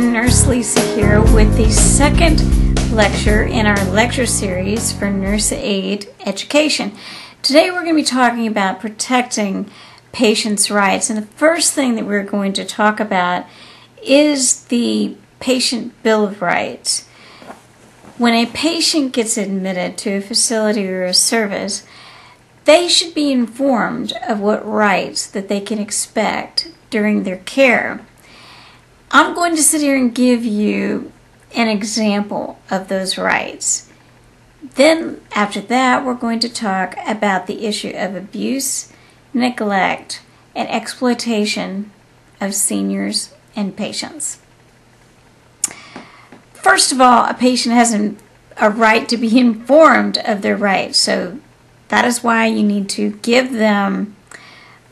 everyone, Nurse Lisa here with the second lecture in our lecture series for Nurse Aide Education. Today we're going to be talking about protecting patients' rights, and the first thing that we're going to talk about is the Patient Bill of Rights. When a patient gets admitted to a facility or a service, they should be informed of what rights that they can expect during their care. I'm going to sit here and give you an example of those rights. Then after that, we're going to talk about the issue of abuse, neglect, and exploitation of seniors and patients. First of all, a patient has a right to be informed of their rights, so that is why you need to give them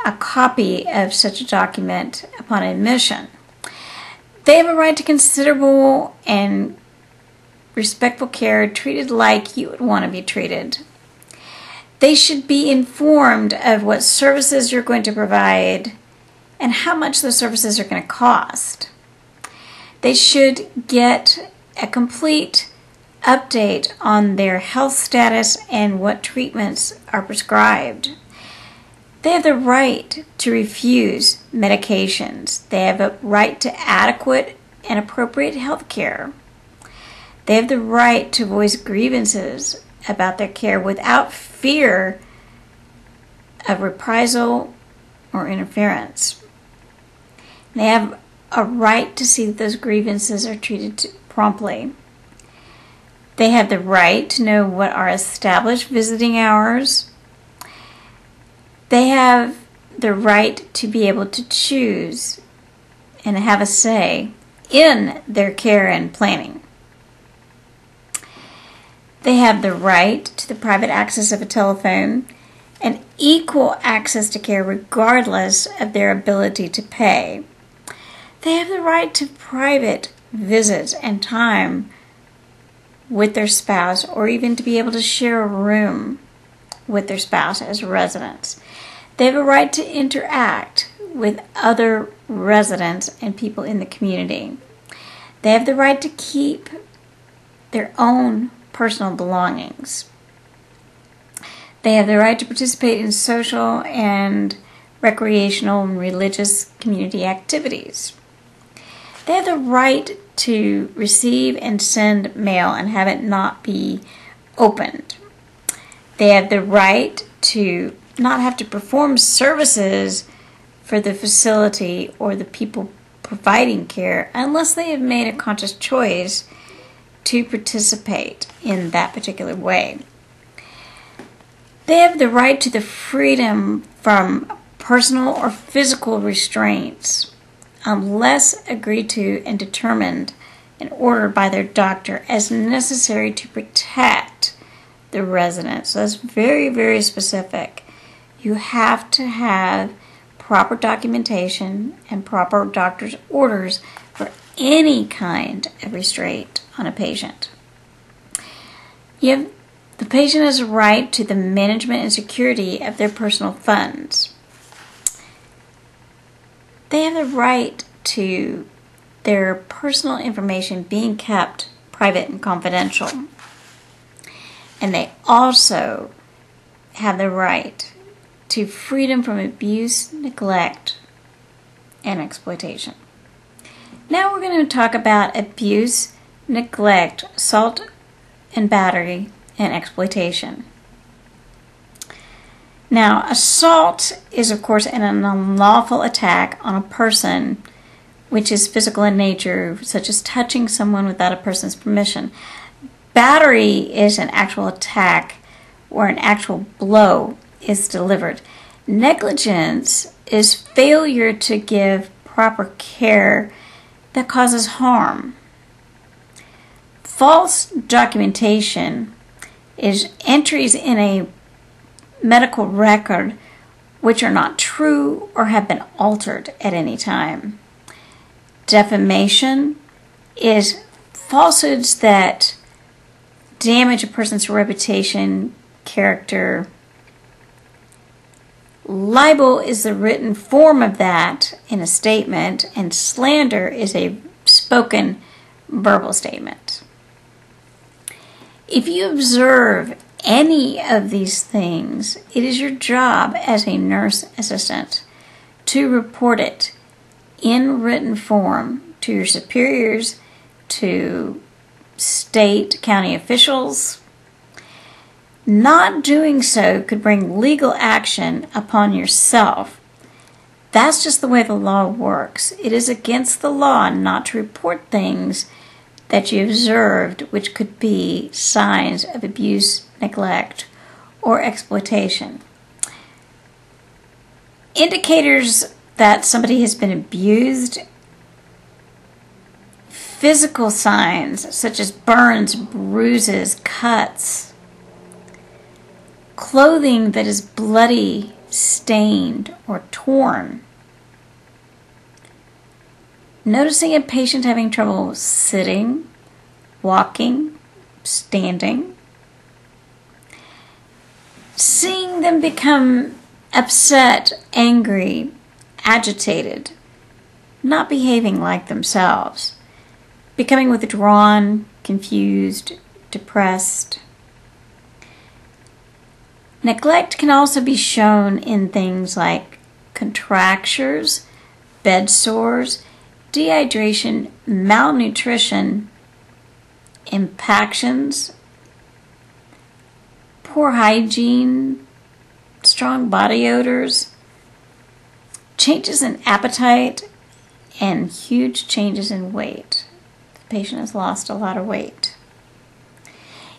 a copy of such a document upon admission. They have a right to considerable and respectful care, treated like you would want to be treated. They should be informed of what services you're going to provide and how much those services are going to cost. They should get a complete update on their health status and what treatments are prescribed. They have the right to refuse medications. They have a right to adequate and appropriate health care. They have the right to voice grievances about their care without fear of reprisal or interference. They have a right to see that those grievances are treated promptly. They have the right to know what are established visiting hours. They have the right to be able to choose and have a say in their care and planning. They have the right to the private access of a telephone and equal access to care regardless of their ability to pay. They have the right to private visits and time with their spouse, or even to be able to share a room with their spouse as residents. They have a right to interact with other residents and people in the community. They have the right to keep their own personal belongings. They have the right to participate in social and recreational and religious community activities. They have the right to receive and send mail and have it not be opened. They have the right to not have to perform services for the facility or the people providing care unless they have made a conscious choice to participate in that particular way. They have the right to the freedom from personal or physical restraints unless agreed to and determined and ordered by their doctor as necessary to protect the resident. So that's very, very specific. You have to have proper documentation and proper doctor's orders for any kind of restraint on a patient. The patient has a right to the management and security of their personal funds. They have the right to their personal information being kept private and confidential. And they also have the right to freedom from abuse, neglect, and exploitation. Now we're going to talk about abuse, neglect, assault and battery, and exploitation. Now, assault is, of course, an unlawful attack on a person which is physical in nature, such as touching someone without a person's permission. Battery is an actual attack where an actual blow is delivered. Negligence is failure to give proper care that causes harm. False documentation is entries in a medical record which are not true or have been altered at any time. Defamation is falsehoods that damage a person's reputation, character. Libel is the written form of that in a statement, and slander is a spoken verbal statement. If you observe any of these things, it is your job as a nurse assistant to report it in written form to your superiors, to state, county officials. Not doing so could bring legal action upon yourself. That's just the way the law works. It is against the law not to report things that you observed which could be signs of abuse, neglect, or exploitation. Indicators that somebody has been abused: physical signs such as burns, bruises, cuts, clothing that is bloody, stained, or torn, noticing a patient having trouble sitting, walking, standing, seeing them become upset, angry, agitated, not behaving like themselves, becoming withdrawn, confused, depressed. Neglect can also be shown in things like contractures, bed sores, dehydration, malnutrition, impactions, poor hygiene, strong body odors, changes in appetite, and huge changes in weight. The patient has lost a lot of weight.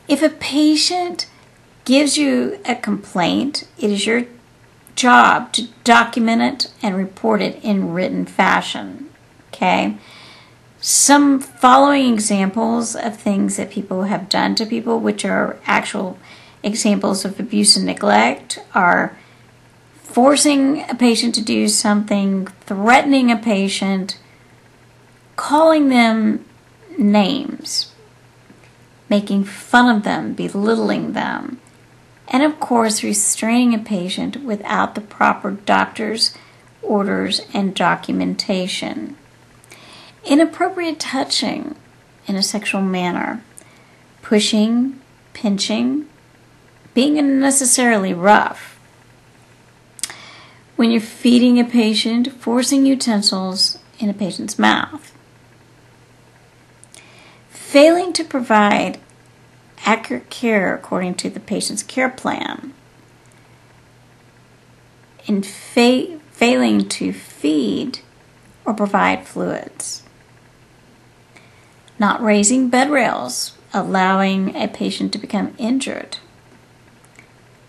If a patient gives you a complaint, it is your job to document it and report it in written fashion. Okay? Some following examples of things that people have done to people, which are actual examples of abuse and neglect, are forcing a patient to do something, threatening a patient, calling them names, making fun of them, belittling them, and of course restraining a patient without the proper doctor's orders and documentation. Inappropriate touching in a sexual manner, pushing, pinching, being unnecessarily rough. When you're feeding a patient, forcing utensils in a patient's mouth. Failing to provide accurate care according to the patient's care plan. And failing to feed or provide fluids. Not raising bed rails, allowing a patient to become injured.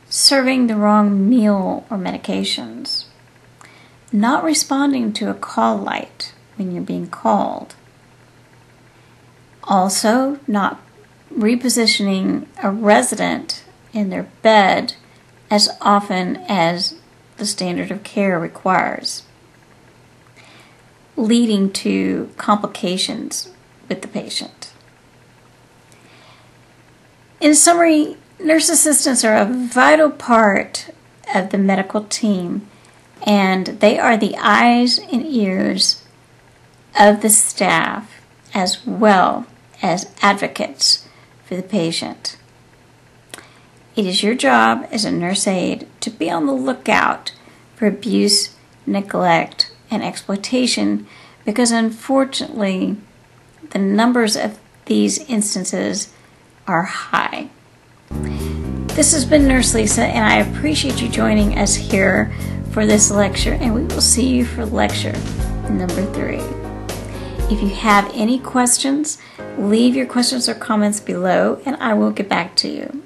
Serving the wrong meal or medications. Not responding to a call light when you're being called. Also, not repositioning a resident in their bed as often as the standard of care requires, leading to complications with the patient. In summary, nurse assistants are a vital part of the medical team, and they are the eyes and ears of the staff as well as advocates for the patient. It is your job as a nurse aide to be on the lookout for abuse, neglect, and exploitation, because unfortunately the numbers of these instances are high. This has been Nurse Lisa, and I appreciate you joining us here for this lecture, and we will see you for lecture number 3. If you have any questions, leave your questions or comments below, and I will get back to you.